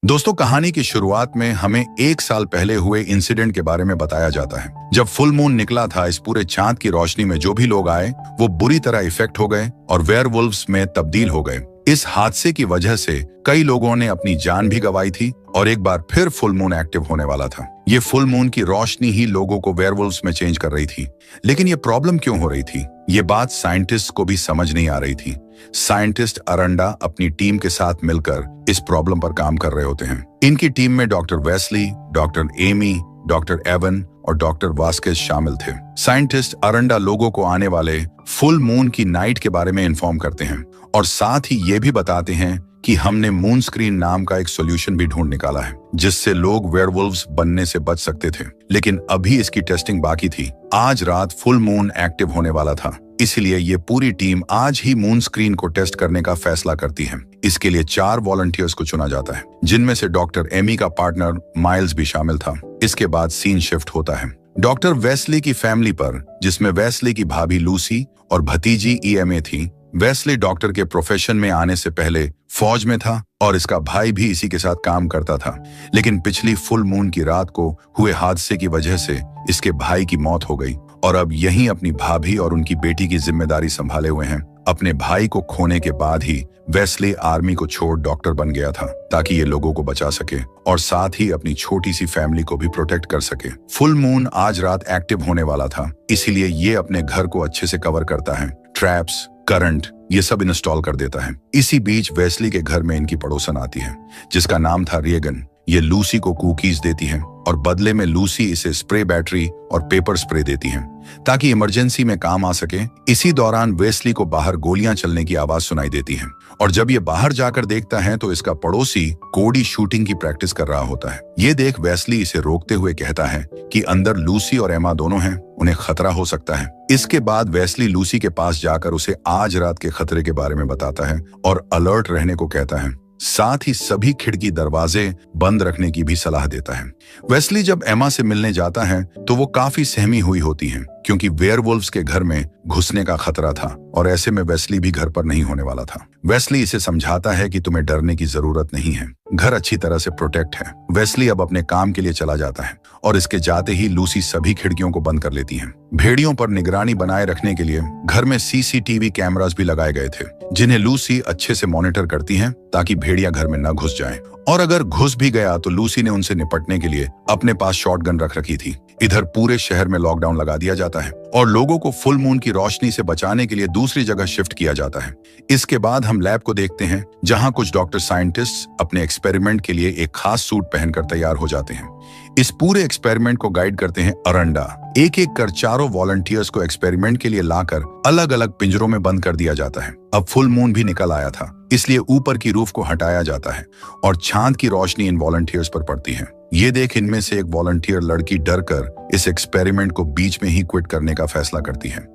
दोस्तों, कहानी की शुरुआत में हमें 1 साल पहले हुए इंसिडेंट के बारे में बताया जाता है। जब फुल मून निकला था, इस पूरे चांद की रोशनी में जो भी लोग आए वो बुरी तरह इफेक्ट हो गए और वेयरवुल्व्स में तब्दील हो गए। इस हादसे की वजह से कई लोगों ने अपनी जान भी गंवाई थी और एक बार फिर फुल मून एक्टिव होने वाला था। ये फुल मून की रोशनी ही लोगों को वेयरवुल्व्स में चेंज कर रही थी। लेकिन ये प्रॉब्लम क्यों हो रही थी, ये बात साइंटिस्ट को भी समझ नहीं आ रही थी। साइंटिस्ट अरंडा अपनी टीम के साथ मिलकर इस प्रॉब्लम पर काम कर रहे होते हैं। इनकी टीम में doctor Wesley, doctor Amy, doctor Evan और डॉक्टर वास्केज शामिल थे। साइंटिस्ट अरंडा लोगों को आने वाले फुल मून की नाइट के बारे में इन्फॉर्म करते हैं और साथ ही ये भी बताते हैं कि हमने मून स्क्रीन नाम का एक सॉल्यूशन भी ढूंढ निकाला है जिससे लोग वेयरवुल्व्स बनने से बच सकते थे। लेकिन अभी इसकी टेस्टिंग बाकी थी। आज रात फुल मून एक्टिव होने वाला था, इसलिए ये पूरी टीम आज ही मून स्क्रीन को टेस्ट करने का फैसला करती है। इसके लिए 4 वॉलंटियर्स को चुना जाता है, जिनमें से डॉक्टर एमी का पार्टनर माइल्स भी शामिल था। इसके बाद सीन शिफ्ट होता है डॉक्टर वेस्ली की फैमिली पर, जिसमें वेस्ली की भाभी लूसी और भतीजी ईएमए थी। वेस्ली डॉक्टर के प्रोफेशन में आने से पहले फौज में था और इसका भाई भी इसी के साथ काम करता था। लेकिन पिछली फुल मून की रात को हुए हादसे की वजह से इसके भाई की मौत हो गई और अब यही अपनी भाभी और उनकी बेटी की जिम्मेदारी संभाले हुए हैं। अपने भाई को खोने के बाद ही वेस्ली आर्मी को छोड़ डॉक्टर बन गया था ताकि ये लोगों को बचा सके और साथ ही अपनी छोटी सी फैमिली को भी प्रोटेक्ट कर सके। फुल मून आज रात एक्टिव होने वाला था, इसीलिए ये अपने घर को अच्छे से कवर करता है। ट्रैप्स, करंट, ये सब इंस्टॉल कर देता है। इसी बीच वेस्ली के घर में इनकी पड़ोसन आती है जिसका नाम था रेगन। ये लूसी को कुकीज देती है और बदले में लूसी इसे स्प्रे बैटरी और पेपर स्प्रे देती है ताकि इमरजेंसी में काम आ सके। इसी दौरान वेस्ली को बाहर गोलियां चलने की आवाज सुनाई देती है और जब ये बाहर जाकर देखता है तो इसका पड़ोसी कोडी शूटिंग की प्रैक्टिस कर रहा होता है। ये देख वेस्ली इसे रोकते हुए कहता है कि अंदर लूसी और एमा दोनों हैं, उन्हें खतरा हो सकता है। इसके बाद वेस्ली लूसी के पास जाकर उसे आज रात के खतरे के बारे में बताता है और अलर्ट रहने को कहता है। साथ ही सभी खिड़की दरवाजे बंद रखने की भी सलाह देता है। वेस्ली जब एमा से मिलने जाता है तो वो काफी सहमी हुई होती है क्योंकि वेयरवुल्व्स के घर में घुसने का खतरा था और ऐसे में वेस्ली भी घर पर नहीं होने वाला था। वेस्ली इसे समझाता है कि तुम्हें डरने की जरूरत नहीं है, घर अच्छी तरह से प्रोटेक्ट है। वेस्ली अब अपने काम के लिए चला जाता है और इसके जाते ही लूसी सभी खिड़कियों को बंद कर लेती है। भेड़ियों पर निगरानी बनाए रखने के लिए घर में सीसीटीवी कैमरास भी लगाए गए थे जिन्हें लूसी अच्छे से मॉनिटर करती है ताकि भेड़िया घर में न घुस जाएं। और अगर घुस भी गया तो लूसी ने उनसे निपटने के लिए अपने पास शॉटगन रख रखी थी। इधर पूरे शहर में लॉकडाउन लगा दिया जाता है और लोगों को फुल मून की रोशनी से बचाने के लिए दूसरी जगह शिफ्ट किया जाता है। इसके बाद हम लैब को देखते हैं जहां कुछ डॉक्टर साइंटिस्ट अपने एक्सपेरिमेंट के लिए एक खास सूट पहनकर तैयार हो जाते हैं। इस पूरे एक्सपेरिमेंट को गाइड करते हैं अरंडा। एक एक कर 4 वॉलंटियर्स को एक्सपेरिमेंट के लिए लाकर अलग अलग पिंजरों में बंद कर दिया जाता है। अब फुल मून भी निकल आया था, इसलिए ऊपर की रूफ को हटाया जाता है और चांद की रोशनी इन वॉलंटियर्स पर पड़ती है। ये देख इनमें से एक वॉलंटियर लड़की डरकर इस एक्सपेरिमेंट को बीच में ही क्विट करने का फैसला करती है।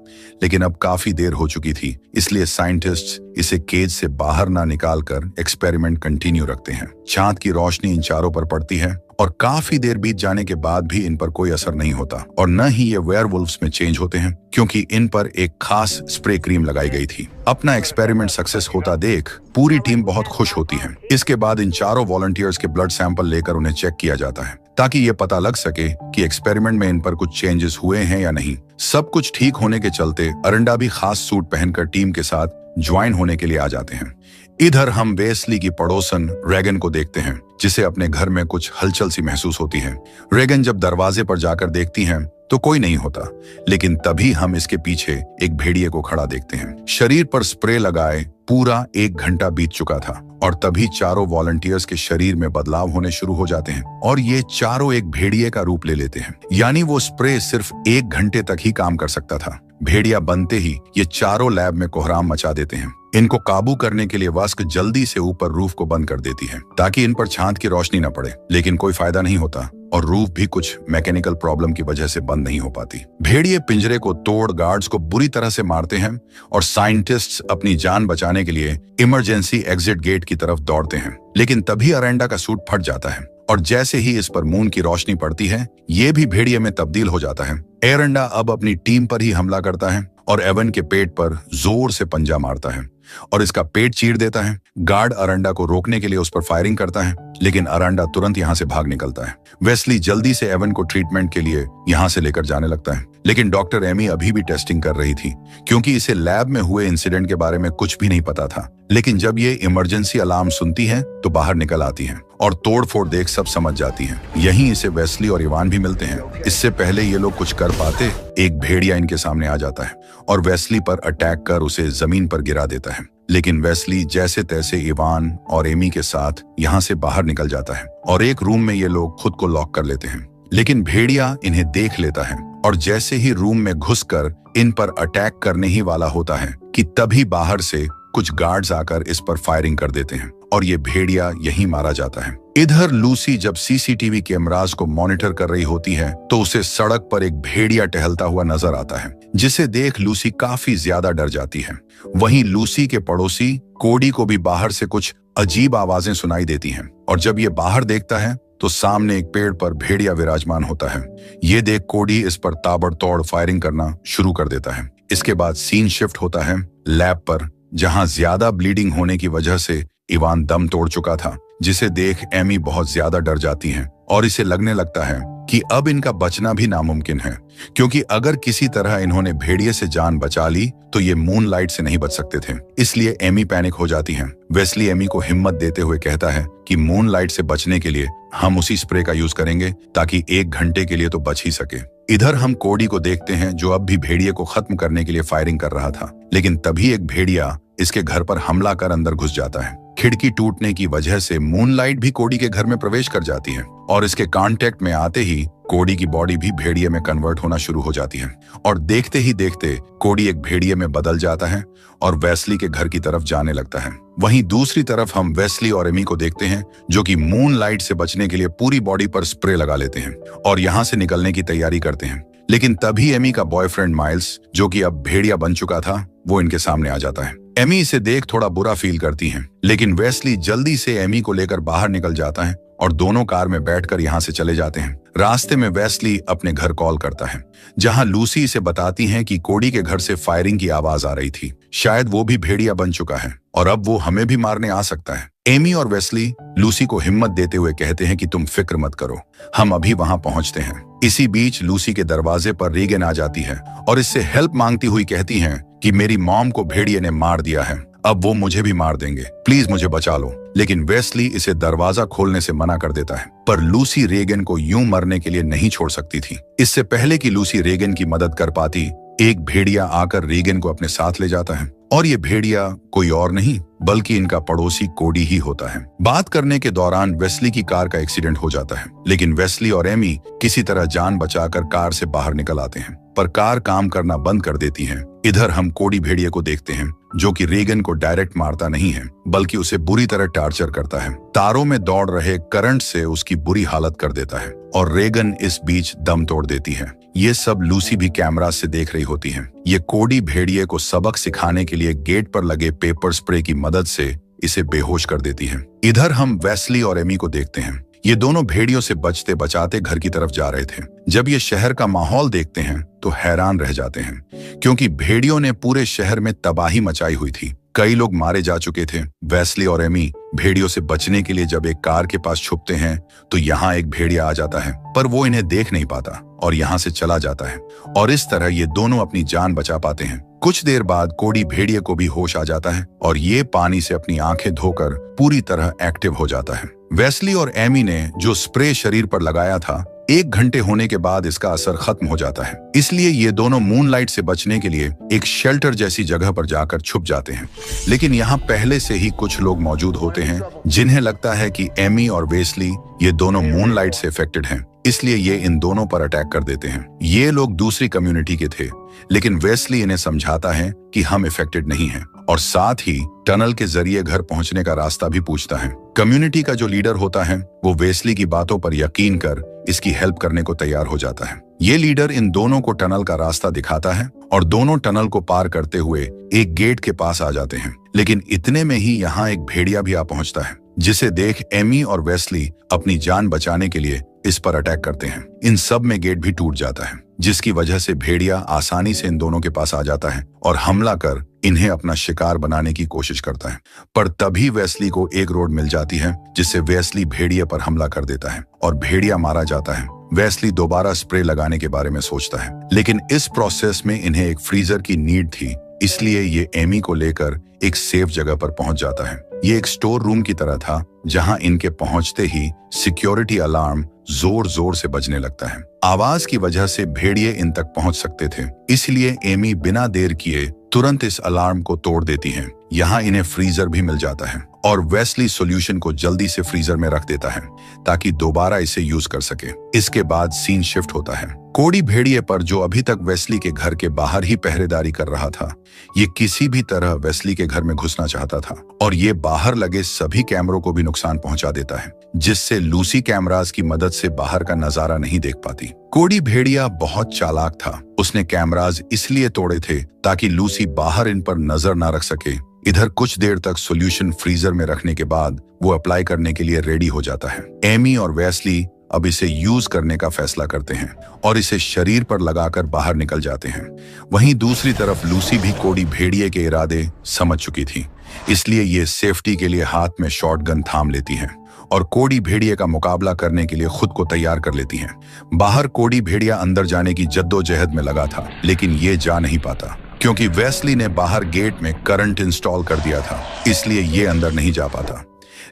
लेकिन अब काफी देर हो चुकी थी, इसलिए साइंटिस्ट्स इसे केज से बाहर ना निकालकर एक्सपेरिमेंट कंटिन्यू रखते हैं। चांद की रोशनी इन चारों पर पड़ती है और काफी देर बीत जाने के बाद भी इन पर कोई असर नहीं होता और न ही ये वेयरवुल्व्स में चेंज होते हैं क्योंकि इन पर एक खास स्प्रे क्रीम लगाई गई थी। अपना एक्सपेरिमेंट सक्सेस होता देख पूरी टीम बहुत खुश होती है। इसके बाद इन चारों वॉलंटियर्स के ब्लड सैंपल लेकर उन्हें चेक किया जाता है ताकि ये पता लग सके कि एक्सपेरिमेंट में इन पर कुछ चेंजेस हुए हैं या नहीं। सब कुछ ठीक होने के चलते अरंडा भी खास सूट पहनकर टीम के साथ ज्वाइन होने के लिए आ जाते हैं। इधर हम वेस्ली की पड़ोसन रेगन को देखते हैं जिसे अपने घर में कुछ हलचल सी महसूस होती है। रेगन जब दरवाजे पर जाकर देखती हैं तो कोई नहीं होता, लेकिन तभी हम इसके पीछे एक भेड़िए को खड़ा देखते हैं। शरीर पर स्प्रे लगाए पूरा 1 घंटा बीत चुका था और तभी चारों वॉलंटियर्स के शरीर में बदलाव होने शुरू हो जाते हैं और ये चारों एक भेड़िए का रूप ले लेते हैं। यानी वो स्प्रे सिर्फ 1 घंटे तक ही काम कर सकता था। भेड़िया बनते ही ये चारों लैब में कोहराम मचा देते हैं। इनको काबू करने के लिए वास्क जल्दी से ऊपर रूफ को बंद कर देती है ताकि इन पर चांद की रोशनी न पड़े, लेकिन कोई फायदा नहीं होता और रूफ भी कुछ मैकेनिकल प्रॉब्लम की वजह से बंद नहीं हो पाती। भेड़िए पिंजरे को तोड़ गार्ड्स को बुरी तरह से मारते हैं और साइंटिस्ट्स अपनी जान बचाने के लिए इमरजेंसी एग्जिट गेट की तरफ दौड़ते हैं। लेकिन तभी अरंडा का सूट फट जाता है और जैसे ही इस पर मून की रोशनी पड़ती है ये भी भेड़िए में तब्दील हो जाता है। अरंडा अब अपनी टीम पर ही हमला करता है और एवन के पेट पर जोर से पंजा मारता है। और इसका पेट चीर देता है। गार्ड अरांडा को रोकने के लिए उस पर फायरिंग करता है, लेकिन अरांडा तुरंत यहाँ से भाग निकलता है। वेस्ली जल्दी से एवन को ट्रीटमेंट के लिए यहाँ से लेकर जाने लगता है, लेकिन डॉक्टर एमी अभी भी टेस्टिंग कर रही थी, क्योंकि इसे लैब में हुए इंसिडेंट के बारे में कुछ भी नहीं पता था। लेकिन जब ये इमरजेंसी अलार्म सुनती है तो बाहर निकल आती है और तोड़फोड़ देख सब समझ जाती हैं। यहीं इसे वेस्ली और इवान भी मिलते हैं। इससे पहले ये लोग कुछ कर पाते, एक भेड़िया इनके सामने आ जाता है और वेस्ली पर अटैक कर उसे जमीन पर गिरा देता है। लेकिन वेस्ली जैसे तैसे इवान और एमी के साथ यहाँ से बाहर निकल जाता है और एक रूम में ये लोग खुद को लॉक कर लेते हैं। लेकिन भेड़िया इन्हें देख लेता है और जैसे ही रूम में घुसकर इन पर अटैक करने ही वाला होता है कि तभी बाहर से कुछ गार्ड्स आकर इस पर फायरिंग कर देते हैं और ये भेड़िया यहीं मारा जाता है। इधर लूसी जब सीसीटीवी कैमरास को मॉनिटर कर रही होती है तो उसे सड़क पर एक भेड़िया टहलता हुआ नजर आता है, जिसे देख लूसी काफी ज्यादा डर जाती है। वहीं लूसी के पड़ोसी कोडी को भी बाहर से कुछ अजीब आवाजें सुनाई देती हैं और जब ये बाहर देखता है तो सामने एक पेड़ पर भेड़िया विराजमान होता है। ये देख कोडी इस पर ताबड़तोड़ फायरिंग करना शुरू कर देता है। इसके बाद सीन शिफ्ट होता है लैब पर, जहां ज्यादा ब्लीडिंग होने की वजह से इवान दम तोड़ चुका था, जिसे देख एमी बहुत ज्यादा डर जाती हैं और इसे लगने लगता है कि अब इनका बचना भी नामुमकिन है, क्योंकि अगर किसी तरह इन्होंने भेड़िए से जान बचा ली तो ये मूनलाइट से नहीं बच सकते थे। इसलिए एमी पैनिक हो जाती है। वेस्ली एमी को हिम्मत देते हुए कहता है कि मूनलाइट से बचने के लिए हम उसी स्प्रे का यूज करेंगे ताकि 1 घंटे के लिए तो बच ही सके। इधर हम कोडी को देखते हैं जो अब भी भेड़िए को खत्म करने के लिए फायरिंग कर रहा था, लेकिन तभी एक भेड़िया इसके घर पर हमला कर अंदर घुस जाता है। खिड़की टूटने की वजह से मूनलाइट भी कोडी के घर में प्रवेश कर जाती है और इसके कांटेक्ट में आते ही कोडी की बॉडी भी भेड़िए में कन्वर्ट होना शुरू हो जाती है और देखते ही देखते कोडी एक भेड़िए में बदल जाता है और वेस्ली के घर की तरफ जाने लगता है। वहीं दूसरी तरफ हम वेस्ली और एमी को देखते हैं जो कि मूनलाइट से बचने के लिए पूरी बॉडी पर स्प्रे लगा लेते हैं और यहाँ से निकलने की तैयारी करते हैं। लेकिन तभी एमी का बॉयफ्रेंड माइल्स, जो कि अब भेड़िया बन चुका था, वो इनके सामने आ जाता है। एमी इसे देख थोड़ा बुरा फील करती है, लेकिन वेस्ली जल्दी से एमी को लेकर बाहर निकल जाता है और दोनों कार में बैठकर यहाँ से चले जाते हैं। रास्ते में वेस्ली अपने घर कॉल करता है, जहाँ लूसी इसे बताती है कि कोडी के घर से फायरिंग की आवाज आ रही थी। शायद वो भी भेड़िया बन चुका है और अब वो हमें भी मारने आ सकता है। एमी और वेस्ली लूसी को हिम्मत देते हुए कहते हैं कि तुम फिक्र मत करो, हम अभी वहां पहुंचते हैं। इसी बीच लूसी के दरवाजे पर रीगन आ जाती है और इससे हेल्प मांगती हुई कहती है कि मेरी मॉम को भेड़िए ने मार दिया है, अब वो मुझे भी मार देंगे, प्लीज मुझे बचा लो। लेकिन वेस्ली इसे दरवाजा खोलने से मना कर देता है, पर लूसी रेगन को यूं मरने के लिए नहीं छोड़ सकती थी। इससे पहले कि लूसी रेगन की मदद कर पाती, एक भेड़िया आकर रेगन को अपने साथ ले जाता है और ये भेड़िया कोई और नहीं बल्कि इनका पड़ोसी कोडी ही होता है। बात करने के दौरान वेस्ली की कार का एक्सीडेंट हो जाता है, लेकिन वेस्ली और एमी किसी तरह जान बचाकर कार से बाहर निकल आते हैं, पर कार काम करना बंद कर देती है। इधर हम कोडी भेड़िए को देखते हैं जो कि रेगन को डायरेक्ट मारता नहीं है बल्कि उसे बुरी तरह टार्चर करता है। तारों में दौड़ रहे करंट से उसकी बुरी हालत कर देता है और रेगन इस बीच दम तोड़ देती है। ये सब लूसी भी कैमरा से देख रही होती है। ये कोडी भेड़िए को सबक सिखाने के लिए गेट पर लगे पेपर स्प्रे की मदद से इसे बेहोश कर देती है। इधर हम वेस्ली और एमी को देखते हैं। ये दोनों भेड़ियों से बचते बचाते घर की तरफ जा रहे थे। जब ये शहर का माहौल देखते हैं तो हैरान रह जाते हैं, क्योंकि भेड़ियों ने पूरे शहर में तबाही मचाई हुई थी। कई लोग मारे जा चुके थे। वेस्ली और एमी भेड़ियों से बचने के लिए जब एक कार के पास छुपते हैं तो यहाँ एक भेड़िया आ जाता है, पर वो इन्हें देख नहीं पाता और यहाँ से चला जाता है और इस तरह ये दोनों अपनी जान बचा पाते हैं। कुछ देर बाद कोडी भेड़िए को भी होश आ जाता है और ये पानी से अपनी आंखें धोकर पूरी तरह एक्टिव हो जाता है। वेस्ली और एमी ने जो स्प्रे शरीर पर लगाया था, 1 घंटे होने के बाद इसका असर खत्म हो जाता है। इसलिए ये दोनों मूनलाइट से बचने के लिए एक शेल्टर जैसी जगह पर जाकर छुप जाते हैं। लेकिन यहाँ पहले से ही कुछ लोग मौजूद होते हैं जिन्हें लगता है कि एमी और वेस्ली ये दोनों मूनलाइट से इफेक्टेड हैं, इसलिए ये इन दोनों पर अटैक कर देते हैं। ये लोग दूसरी कम्युनिटी के थे, लेकिन वेस्ली इन्हें समझाता है कि हम इफेक्टेड नहीं हैं और साथ ही टनल के जरिए घर पहुंचने का रास्ता भी पूछता है। कम्युनिटी का जो लीडर होता है वो वेस्ली की बातों पर यकीन कर इसकी हेल्प करने को तैयार हो जाता है। ये लीडर इन दोनों को टनल का रास्ता दिखाता है और दोनों टनल को पार करते हुए एक गेट के पास आ जाते हैं। लेकिन इतने में ही यहाँ एक भेड़िया भी आ पहुंचता है, जिसे देख एमी और वेस्ली अपनी जान बचाने के लिए इस पर अटैक करते हैं। इन सब में गेट भी टूट जाता है, जिसकी वजह से भेड़िया आसानी से इन दोनों के पास आ जाता है और हमला कर इन्हें अपना शिकार बनाने की कोशिश करता है। पर तभी वेस्ली को एक रोड मिल जाती है जिससे वेस्ली भेड़िए पर हमला कर देता है और भेड़िया मारा जाता है। वेस्ली दोबारा स्प्रे लगाने के बारे में सोचता है, लेकिन इस प्रोसेस में इन्हें एक फ्रीजर की नीड थी, इसलिए ये एमी को लेकर एक सेफ जगह पर पहुंच जाता है। ये एक स्टोर रूम की तरह था जहां इनके पहुंचते ही सिक्योरिटी अलार्म जोर जोर से बजने लगता है। आवाज की वजह से भेड़िए इन तक पहुंच सकते थे, इसलिए एमी बिना देर किए तुरंत इस अलार्म को तोड़ देती है। यहाँ इन्हें फ्रीजर भी मिल जाता है और वेस्ली सॉल्यूशन को जल्दी से फ्रीजर में रख देता है ताकि दोबारा इसे यूज कर सके। इसके बाद सीन शिफ्ट होता है कोडी भेड़िए पर, जो अभी तक वेस्ली के घर के बाहर ही पहरेदारी कर रहा था। ये किसी भी तरह वेस्ली के घर में घुसना चाहता था और ये बाहर लगे सभी कैमरों को भी नुकसान पहुंचा देता है, जिससे लूसी कैमरास की मदद से बाहर का नजारा नहीं देख पाती। कोडी भेड़िया बहुत चालाक था। उसने कैमरास इसलिए तोड़े थे ताकि लूसी बाहर इन पर नजर ना रख सके। इधर कुछ देर तक सॉल्यूशन फ्रीजर में रखने के बाद वो अप्लाई करने के लिए रेडी हो जाता है। एमी और वेस्ली अब इसे यूज करने का फैसला करते हैं और इसे शरीर पर लगाकर बाहर निकल जाते हैं। वहीं दूसरी तरफ लूसी भी कोडी भेड़िए के इरादे समझ चुकी थी, इसलिए ये सेफ्टी के लिए हाथ में शॉटगन थाम लेती है और कोडी भेड़िए का मुकाबला करने के लिए खुद को तैयार कर लेती हैं। बाहर कोडी भेड़िया अंदर जाने की जद्दोजहद में लगा था, लेकिन ये जा नहीं पाता क्योंकि वेस्ली ने बाहर गेट में करंट इंस्टॉल कर दिया था, इसलिए ये अंदर नहीं जा पाता।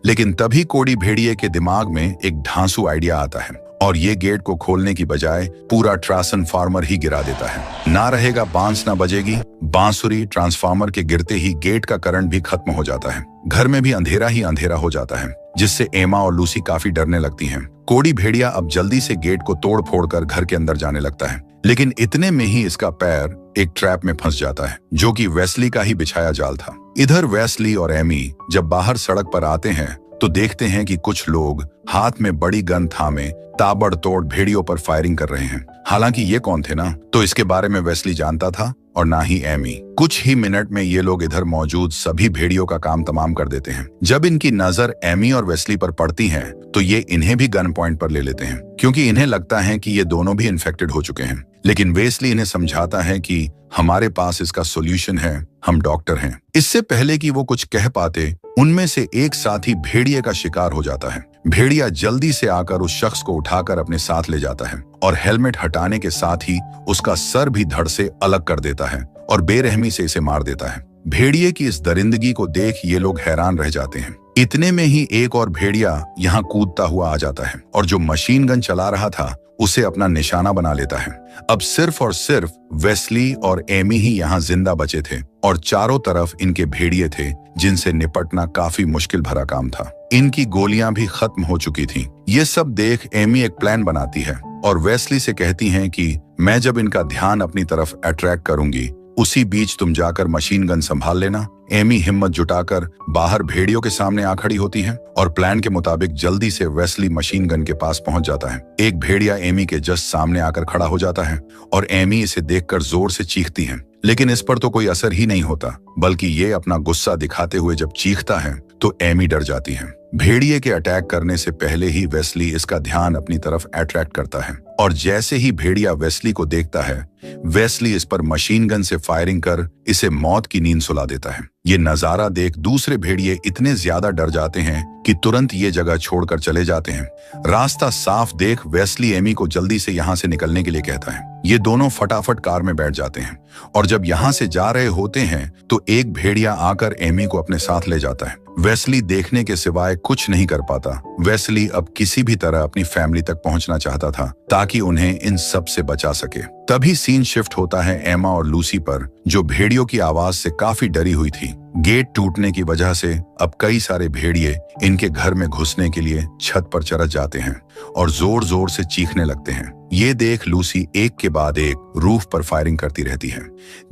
लेकिन तभी कोडी भेड़िए के दिमाग में एक ढांसू आइडिया आता है और ये गेट को खोलने की बजाय पूरा ट्रांसफार्मर ही गिरा देता है। ना रहेगा बांस ना बजेगी बांसुरी। ट्रांसफार्मर के गिरते ही गेट का करंट भी खत्म हो जाता है। घर में भी अंधेरा ही अंधेरा हो जाता है, जिससे एमा और लूसी काफी डरने लगती हैं। कोडी भेड़िया अब जल्दी से गेट को तोड़ फोड़ कर घर के अंदर जाने लगता है, लेकिन इतने में ही इसका पैर एक ट्रैप में फंस जाता है, जो कि वेस्ली का ही बिछाया जाल था। इधर वेस्ली और एमी जब बाहर सड़क पर आते हैं तो देखते हैं कि कुछ लोग हाथ में बड़ी गन थामे ताबड़तोड़ भेड़ियों पर फायरिंग कर रहे हैं। हालांकि ये कौन थे ना, तो इसके बारे में वेस्ली जानता था और ना ही एमी। कुछ ही मिनट में ये लोग इधर मौजूद सभी भेड़ियों का काम तमाम कर देते हैं। जब इनकी नजर एमी और वेस्ली पर पड़ती है तो ये इन्हें भी गन पॉइंट पर ले लेते हैं, क्योंकि इन्हें लगता है कि ये दोनों भी इन्फेक्टेड हो चुके हैं। लेकिन वेस्ली इन्हें समझाता है कि हमारे पास इसका सॉल्यूशन है, हम डॉक्टर हैं। इससे पहले कि वो कुछ कह पाते, उनमें से एक साथी भेड़िए का शिकार हो जाता है। भेड़िया जल्दी से आकर उस शख्स को उठाकर अपने साथ ले जाता है और हेलमेट हटाने के साथ ही उसका सर भी धड़ से अलग कर देता है और बेरहमी से इसे मार देता है। भेड़िए की इस दरिंदगी को देख ये लोग हैरान रह जाते हैं। इतने में ही एक और भेड़िया यहाँ कूदता हुआ आ जाता है और जो मशीन गन चला रहा था उसे अपना निशाना बना लेता है। अब सिर्फ और सिर्फ वेस्ली और एमी ही यहाँ जिंदा बचे थे और चारों तरफ इनके भेड़िए थे, जिनसे निपटना काफी मुश्किल भरा काम था। इनकी गोलियां भी खत्म हो चुकी थीं। ये सब देख एमी एक प्लान बनाती है और वेस्ली से कहती हैं कि मैं जब इनका ध्यान अपनी तरफ अट्रैक्ट करूंगी, उसी बीच तुम जाकर मशीन गन संभाल लेना। एमी हिम्मत जुटाकर बाहर भेड़ियों के सामने आ खड़ी होती है और प्लान के मुताबिक जल्दी से वेस्ली मशीन गन के पास पहुंच जाता है। एक भेड़िया एमी के जस्ट सामने आकर खड़ा हो जाता है और एमी इसे देखकर जोर से चीखती है, लेकिन इस पर तो कोई असर ही नहीं होता, बल्कि ये अपना गुस्सा दिखाते हुए जब चीखता है तो एमी डर जाती है। भेड़िए के अटैक करने से पहले ही वेस्ली इसका ध्यान अपनी तरफ अट्रैक्ट करता है और जैसे ही भेड़िया वेस्ली को देखता है, वेस्ली इस पर मशीन गन से फायरिंग कर इसे मौत की नींद सुला देता है। ये नजारा देख दूसरे भेड़िए इतने ज्यादा डर जाते हैं कि तुरंत ये जगह छोड़कर चले जाते हैं। रास्ता साफ देख वेस्ली एमी को जल्दी से यहाँ से निकलने के लिए कहता है। ये दोनों फटाफट कार में बैठ जाते हैं और जब यहाँ से जा रहे होते हैं तो एक भेड़िया आकर एमी को अपने साथ ले जाता है। वेस्ली देखने के सिवाय कुछ नहीं कर पाता। वेस्ली अब किसी भी तरह अपनी फैमिली तक पहुंचना चाहता था ताकि उन्हें इन सब से बचा सके। तभी सीन शिफ्ट होता है एमा और लूसी पर, जो भेड़ियों की आवाज से काफी डरी हुई थी। गेट टूटने की वजह से अब कई सारे भेड़िए इनके घर में घुसने के लिए छत पर चढ़ जाते हैं और जोर जोर से चीखने लगते हैं। ये देख लूसी एक के बाद एक रूफ पर फायरिंग करती रहती है,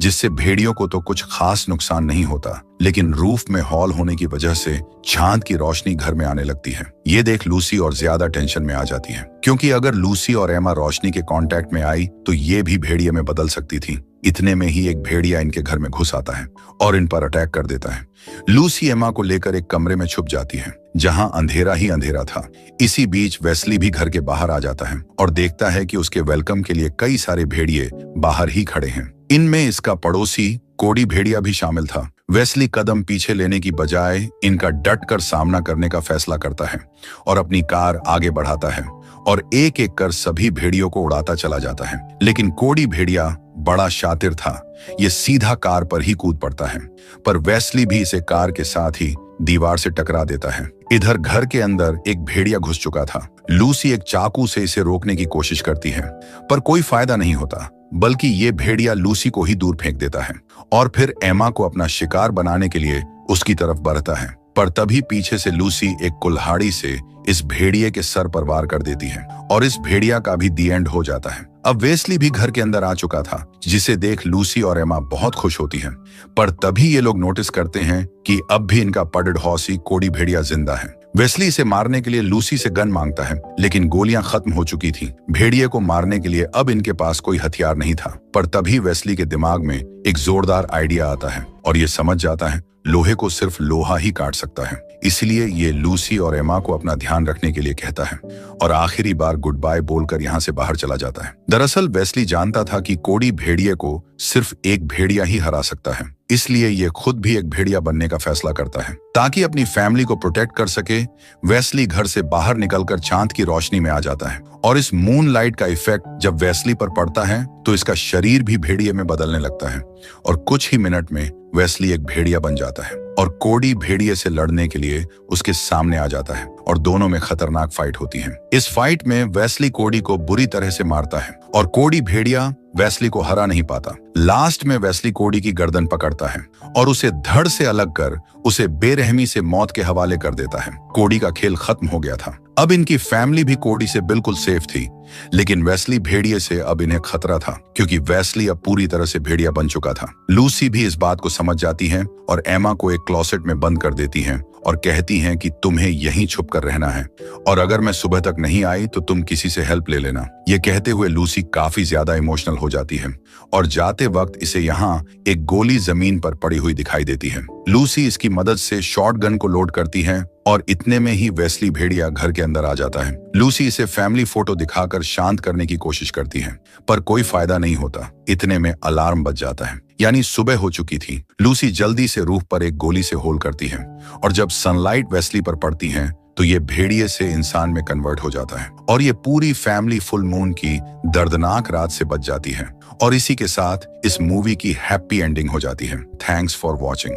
जिससे भेड़ियों को तो कुछ खास नुकसान नहीं होता, लेकिन रूफ में हॉल होने की वजह से चांद की रोशनी घर में आने लगती है। ये देख लूसी और ज्यादा टेंशन में आ जाती है, क्योंकि अगर लूसी और एमा रोशनी के कांटेक्ट में आई तो ये भी भेड़िए में बदल सकती थी। इतने में ही एक भेड़िया इनके घर में घुस आता है और इन पर अटैक कर देता है। लूसी एमा को लेकर एक कमरे में छुप जाती है जहां अंधेरा ही अंधेरा था। इसी बीच वेस्ली भी घर के बाहर आ जाता है और देखता है कि उसके वेलकम के लिए कई सारे भेड़िए बाहर ही खड़े हैं। इनमें इसका पड़ोसी कोडी भेड़िया भी शामिल था। वेस्ली कदम पीछे लेने की बजाय इनका डटकर सामना करने का फैसला करता है और अपनी कार आगे बढ़ाता है और एक एक कर सभी भेड़ियों को उड़ाता चला जाता है। लेकिन कोडी भेड़िया बड़ा शातिर था, ये सीधा कार पर ही कूद पड़ता है, पर वेस्ली भी इसे कार के साथ ही दीवार से टकरा देता है। इधर घर के अंदर एक भेड़िया घुस चुका था। लूसी एक चाकू से इसे रोकने की कोशिश करती है, पर कोई फायदा नहीं होता, बल्कि ये भेड़िया लूसी को ही दूर फेंक देता है और फिर एमा को अपना शिकार बनाने के लिए उसकी तरफ बढ़ता है। पर तभी पीछे से लूसी एक कुल्हाड़ी से इस भेड़िए के सर पर वार कर देती है और इस भेड़िया का भी दी एंड हो जाता है। अब वेस्ली भी घर के अंदर आ चुका था, जिसे देख लूसी और एमा बहुत खुश होती हैं। पर तभी ये लोग नोटिस करते हैं कि अब भी इनका पडेड हॉर्स कोडी भेड़िया जिंदा है। वेस्ली इसे मारने के लिए लूसी से गन मांगता है, लेकिन गोलियां खत्म हो चुकी थी। भेड़िए को मारने के लिए अब इनके पास कोई हथियार नहीं था। पर तभी वेस्ली के दिमाग में एक जोरदार आइडिया आता है और ये समझ जाता है लोहे को सिर्फ लोहा ही काट सकता है। इसलिए ये लूसी और एमा को अपना ध्यान रखने के लिए कहता है और आखिरी बार गुड बाय बोलकर यहाँ से बाहर चला जाता है। दरअसल वेस्ली जानता था कि कोडी भेड़िए को सिर्फ एक भेड़िया ही हरा सकता है, इसलिए ये खुद भी एक भेड़िया बनने का फैसला करता है ताकि अपनी फैमिली को प्रोटेक्ट कर सके। वेस्ली घर से बाहर निकलकर चांद की रोशनी में आ जाता है और इस मून लाइट का इफेक्ट जब वेस्ली पर पड़ता है तो इसका शरीर भी भेड़िए में बदलने लगता है और कुछ ही मिनट में वेस्ली एक भेड़िया बन जाता है और कोडी भेड़िए से लड़ने के लिए उसके सामने आ जाता है और दोनों में खतरनाक फाइट होती है। इस फाइट में वेस्ली कोडी को बुरी तरह से मारता है और कोडी भेड़िया वेस्ली को हरा नहीं पाता। लास्ट में वेस्ली कोडी की गर्दन पकड़ता है और उसे धड़ से अलग कर उसे बेरहमी से मौत के हवाले कर देता है। कोडी का खेल खत्म हो गया था। अब इनकी फैमिली भी कोडी से बिल्कुल सेफ थी, लेकिन वेस्ली भेड़िए से अब इन्हें खतरा था क्योंकि वेस्ली अब पूरी तरह से भेड़िया बन चुका था। लूसी भी इस बात को समझ जाती है और एमा को एक क्लोसेट में बंद कर देती है और कहती हैं कि तुम्हें यहीं छुप कर रहना है और अगर मैं सुबह तक नहीं आई तो तुम किसी से हेल्प ले लेना। ये कहते हुए लूसी काफी ज्यादा इमोशनल हो जाती है और जाते वक्त इसे यहाँ एक गोली जमीन पर पड़ी हुई दिखाई देती है। लूसी इसकी मदद से शॉटगन को लोड करती है और इतने में ही वेस्ली भेड़िया घर के अंदर आ जाता है। लूसी इसे फैमिली फोटो दिखाकर शांत करने की कोशिश करती है, पर कोई फायदा नहीं होता। इतने में अलार्म बज जाता है, यानी सुबह हो चुकी थी। लूसी जल्दी से रूफ पर एक गोली से होल करती है और जब सनलाइट वेस्ली पर पड़ती है तो ये भेड़िए से इंसान में कन्वर्ट हो जाता है और ये पूरी फैमिली फुल मून की दर्दनाक रात से बच जाती है। और इसी के साथ इस मूवी की हैप्पी एंडिंग हो जाती है। Thanks for watching.